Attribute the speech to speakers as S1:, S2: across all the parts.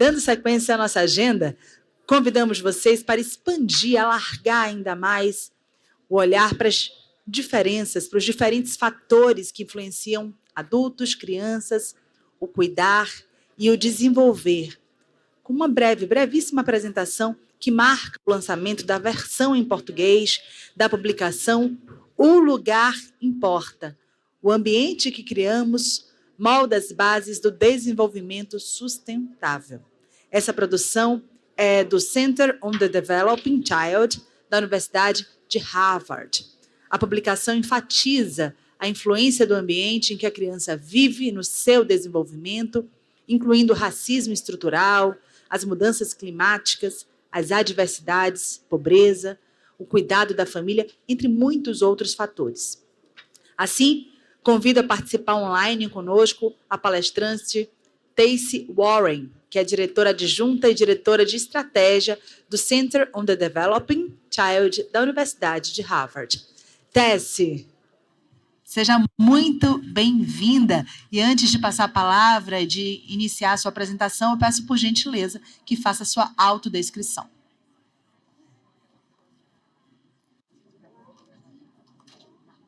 S1: Dando sequência à nossa agenda, convidamos vocês para expandir, alargar ainda mais o olhar para as diferenças, para os diferentes fatores que influenciam adultos, crianças, o cuidar e o desenvolver, com uma brevíssima apresentação que marca o lançamento da versão em português da publicação O Lugar, Importa. O ambiente que criamos molda as bases do desenvolvimento sustentável. Essa produção é do Center on the Developing Child, da Universidade de Harvard. A publicação enfatiza a influência do ambiente em que a criança vive no seu desenvolvimento, incluindo o racismo estrutural, as mudanças climáticas, as adversidades, pobreza, o cuidado da família, entre muitos outros fatores. Assim, convido a participar online conosco a palestrante Tacy Warren, que é diretora adjunta e diretora de estratégia do Center on the Developing Child da Universidade de Harvard. Tacy, seja muito bem-vinda. E antes de passar a palavra, de iniciar a sua apresentação, eu peço por gentileza que faça a sua autodescrição.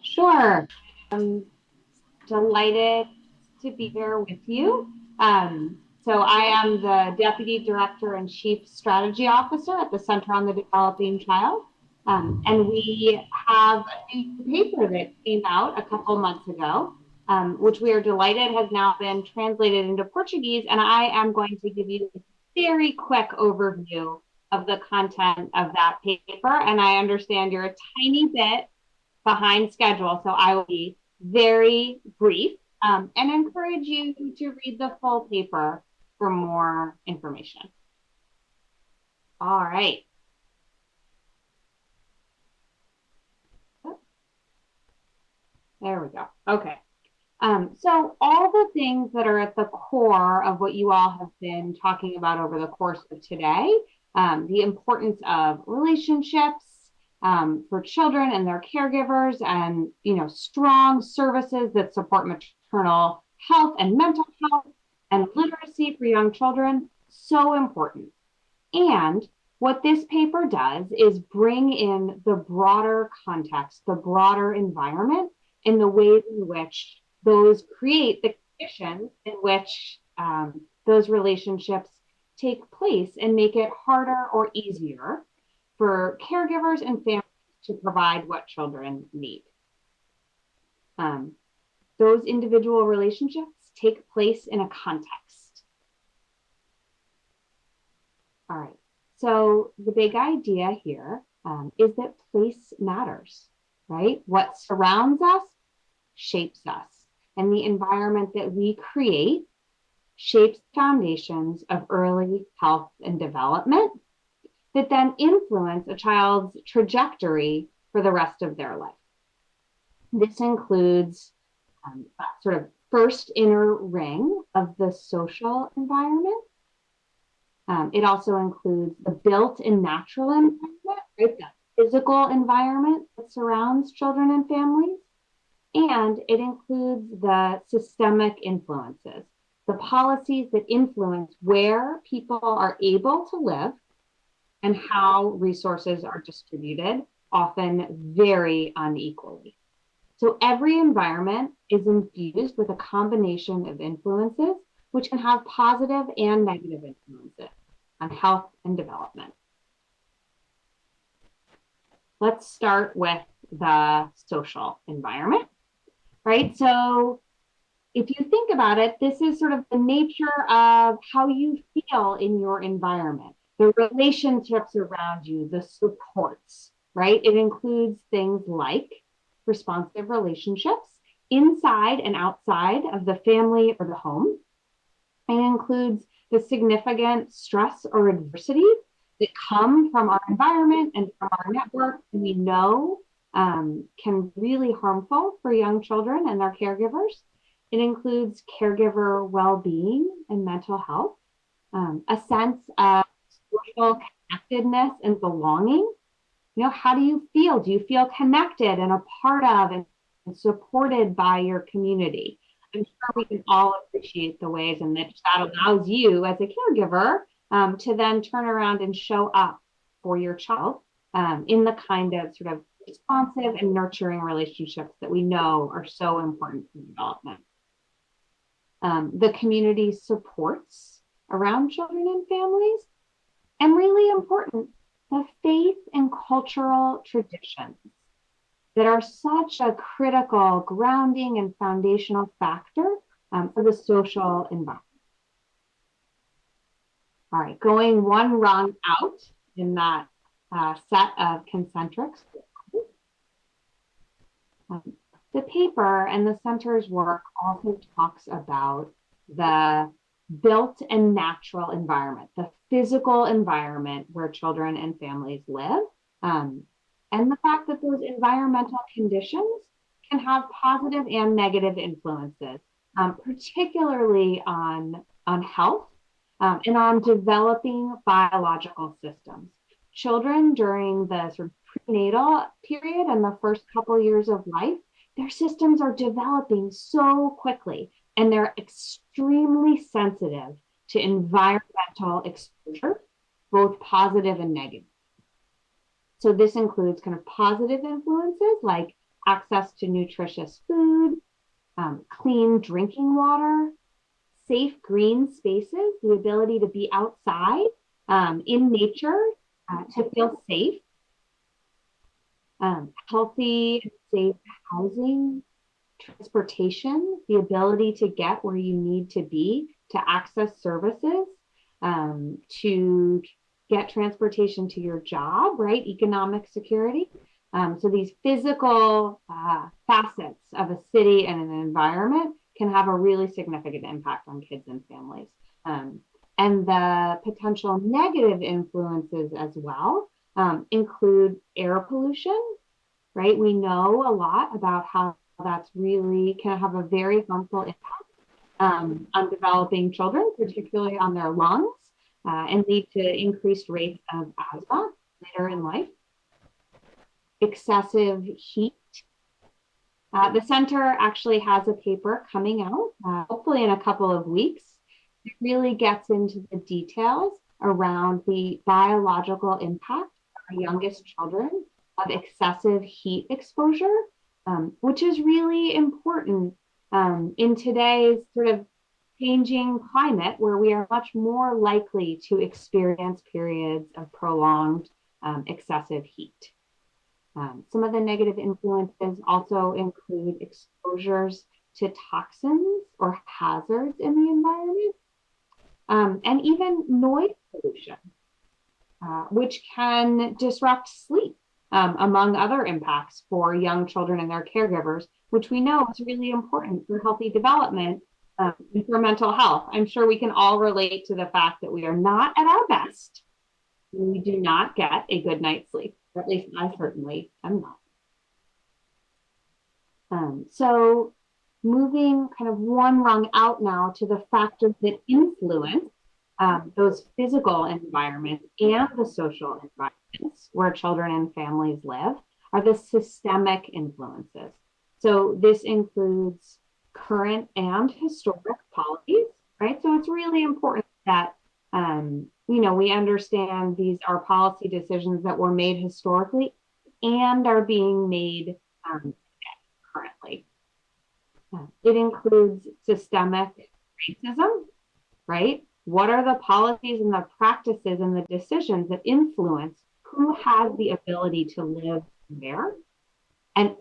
S2: Sure. I'm delighted to be here with you. So I am the Deputy Director and Chief Strategy Officer at the Center on the Developing Child. And we have a new paper that came out a couple months ago, which we are delighted has now been translated into Portuguese. And I am going to give you a very quick overview of the content of that paper. And I understand you're a tiny bit behind schedule, so I will be very brief and encourage you to read the full paper for more information. All right. There we go. Okay. So all the things that are at the core of what you all have been talking about over the course of today, the importance of relationships for children and their caregivers, and strong services that support maternal health and mental health and literacy for young children, so important. And what this paper does is bring in the broader context, the broader environment, in the ways in which those create the conditions in which those relationships take place and make it harder or easier for caregivers and families to provide what children need. Those individual relationships take place in a context. All right, so the big idea here is that place matters, right? What surrounds us shapes us, and the environment that we create shapes foundations of early health and development that then influence a child's trajectory for the rest of their life. This includes sort of first inner ring of the social environment. It also includes the built and natural environment, right? The physical environment that surrounds children and families. And it includes the systemic influences, the policies that influence where people are able to live and how resources are distributed, often very unequally. So every environment is infused with a combination of influences, which can have positive and negative influences on health and development. Let's start with the social environment, right? So if you think about it, this is sort of the nature of how you feel in your environment, the relationships around you, the supports, right? It includes things like responsive relationships inside and outside of the family or the home. It includes the significant stress or adversity that come from our environment and from our network, and we know can be really harmful for young children and their caregivers. It includes caregiver well-being and mental health, a sense of social connectedness and belonging. You know, how do you feel? Do you feel connected and a part of and supported by your community? I'm sure we can all appreciate the ways in which that allows you as a caregiver to then turn around and show up for your child in the kind of sort of responsive and nurturing relationships that we know are so important for development. The community supports around children and families, and really important, the faith and cultural traditions that are such a critical grounding and foundational factor for the social environment. All right, going one rung out in that set of concentrics. The paper and the center's work also talks about the built and natural environment, the physical environment where children and families live, and the fact that those environmental conditions can have positive and negative influences, particularly on health and on developing biological systems. Children during the sort of prenatal period and the first couple years of life, their systems are developing so quickly, and they're extremely sensitive to environmental exposure, both positive and negative. So this includes kind of positive influences like access to nutritious food, clean drinking water, safe green spaces, the ability to be outside in nature to feel safe, healthy and safe housing, transportation, the ability to get where you need to be to access services, to get transportation to your job, right? Economic security. So these physical facets of a city and an environment can have a really significant impact on kids and families. And the potential negative influences as well include air pollution, right? We know a lot about how that's really can have a very harmful impact on developing children, particularly on their lungs, and lead to increased rates of asthma later in life. Excessive heat. The center actually has a paper coming out, hopefully in a couple of weeks. It really gets into the details around the biological impact on our youngest children of excessive heat exposure, which is really important in today's sort of changing climate where we are much more likely to experience periods of prolonged excessive heat. Some of the negative influences also include exposures to toxins or hazards in the environment, and even noise pollution, which can disrupt sleep, among other impacts for young children and their caregivers, which we know is really important for healthy development and for mental health. I'm sure we can all relate to the fact that we are not at our best when we do not get a good night's sleep. Or at least I certainly am not. So moving kind of one rung out now to the factors that influence those physical environments and the social environments where children and families live are the systemic influences. So this includes current and historic policies, right? So it's really important that we understand these are policy decisions that were made historically and are being made currently. It includes systemic racism, right? What are the policies and the practices and the decisions that influence who has the ability to live there and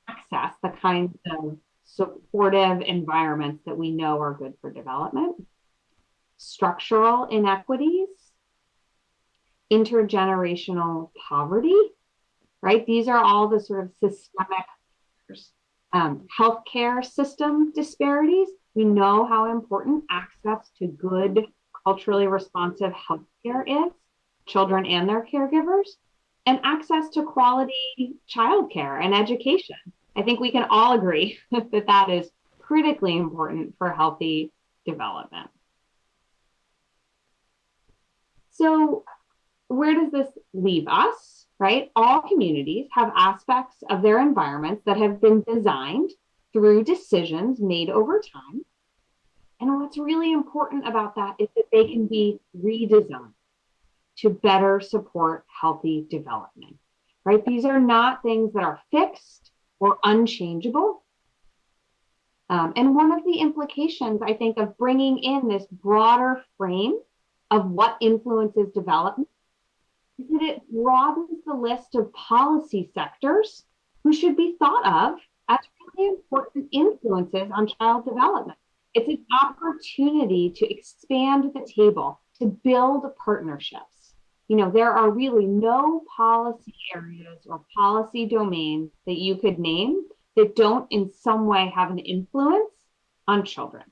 S2: access the kinds of supportive environments that we know are good for development? Structural inequities, intergenerational poverty, right? These are all the sort of systemic healthcare system disparities. We know how important access to good, culturally responsive healthcare is, children and their caregivers, and access to quality childcare and education. I think we can all agree that that is critically important for healthy development. So where does this leave us, right? All communities have aspects of their environments that have been designed through decisions made over time. And what's really important about that is that they can be redesigned to better support healthy development, right? These are not things that are fixed or unchangeable. And one of the implications, I think, of bringing in this broader frame of what influences development is that it broadens the list of policy sectors who should be thought of as really important influences on child development. It's an opportunity to expand the table, to build partnerships. You know, there are really no policy areas or policy domains that you could name that don't in some way have an influence on children,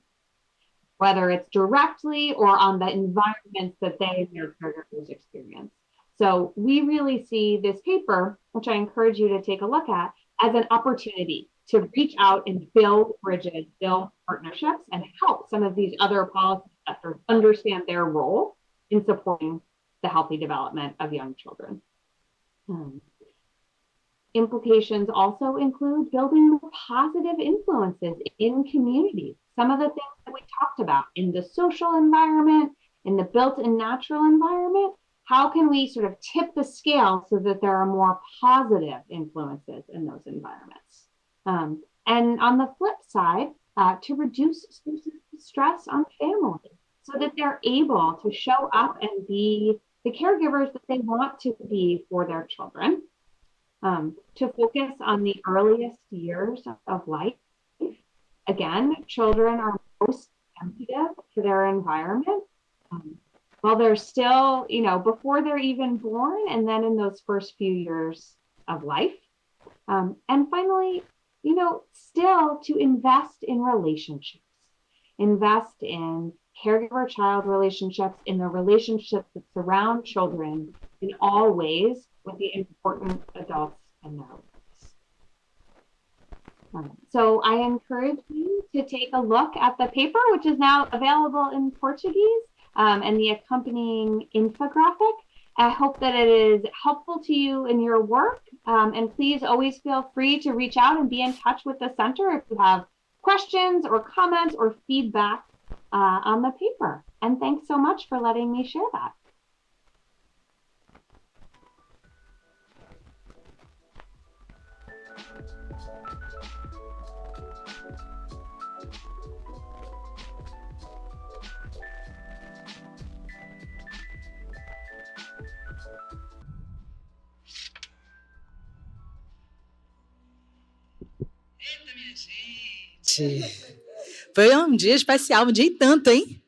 S2: whether it's directly or on the environments that they and their caregivers experience. So we really see this paper, which I encourage you to take a look at, as an opportunity to reach out and build bridges, build partnerships, and help some of these other policy sectors understand their role in supporting the healthy development of young children. Implications also include building positive influences in communities. Some of the things that we talked about in the social environment, in the built and natural environment, how can we sort of tip the scale so that there are more positive influences in those environments? And on the flip side, to reduce sources of stress on families so that they're able to show up and be the caregivers that they want to be for their children. To focus on the earliest years of life. Again, children are most sensitive to their environment while they're still, you know, before they're even born, and then in those first few years of life. And finally, you know, still to invest in relationships, invest in caregiver-child relationships, in the relationships that surround children in all ways with the important adults in their lives. So I encourage you to take a look at the paper, which is now available in Portuguese, and the accompanying infographic. I hope that it is helpful to you in your work, and please always feel free to reach out and be in touch with the center if you have questions or comments or feedback on the paper. And thanks so much for letting me share that.
S1: Eita, minha gente! Foi um dia especial, um dia e tanto, hein?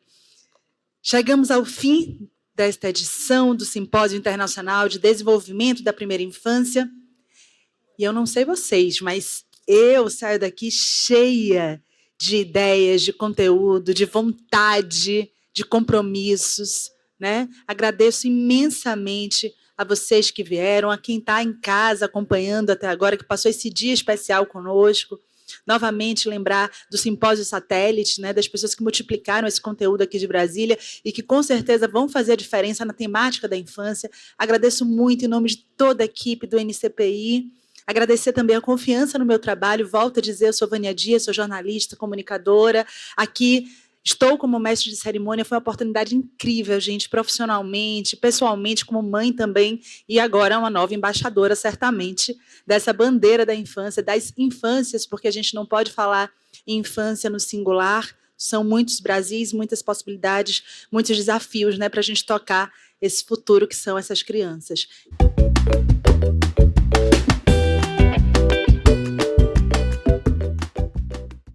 S1: Chegamos ao fim desta edição do Simpósio Internacional de Desenvolvimento da Primeira Infância. E eu não sei vocês, mas eu saio daqui cheia de ideias, de conteúdo, de vontade, de compromissos, né? Agradeço imensamente a vocês que vieram, a quem está em casa acompanhando até agora, que passou esse dia especial conosco. Novamente, lembrar do Simpósio Satélite, né, das pessoas que multiplicaram esse conteúdo aqui de Brasília e que, com certeza, vão fazer a diferença na temática da infância. Agradeço muito em nome de toda a equipe do NCPI. Agradecer também a confiança no meu trabalho. Volto a dizer, eu sou Vânia Dias, sou jornalista, comunicadora. Aqui estou como mestre de cerimônia, foi uma oportunidade incrível, gente, profissionalmente, pessoalmente, como mãe também, e agora uma nova embaixadora, certamente, dessa bandeira da infância, das infâncias, porque a gente não pode falar em infância no singular, são muitos Brasis, muitas possibilidades, muitos desafios, né, para a gente tocar esse futuro que são essas crianças.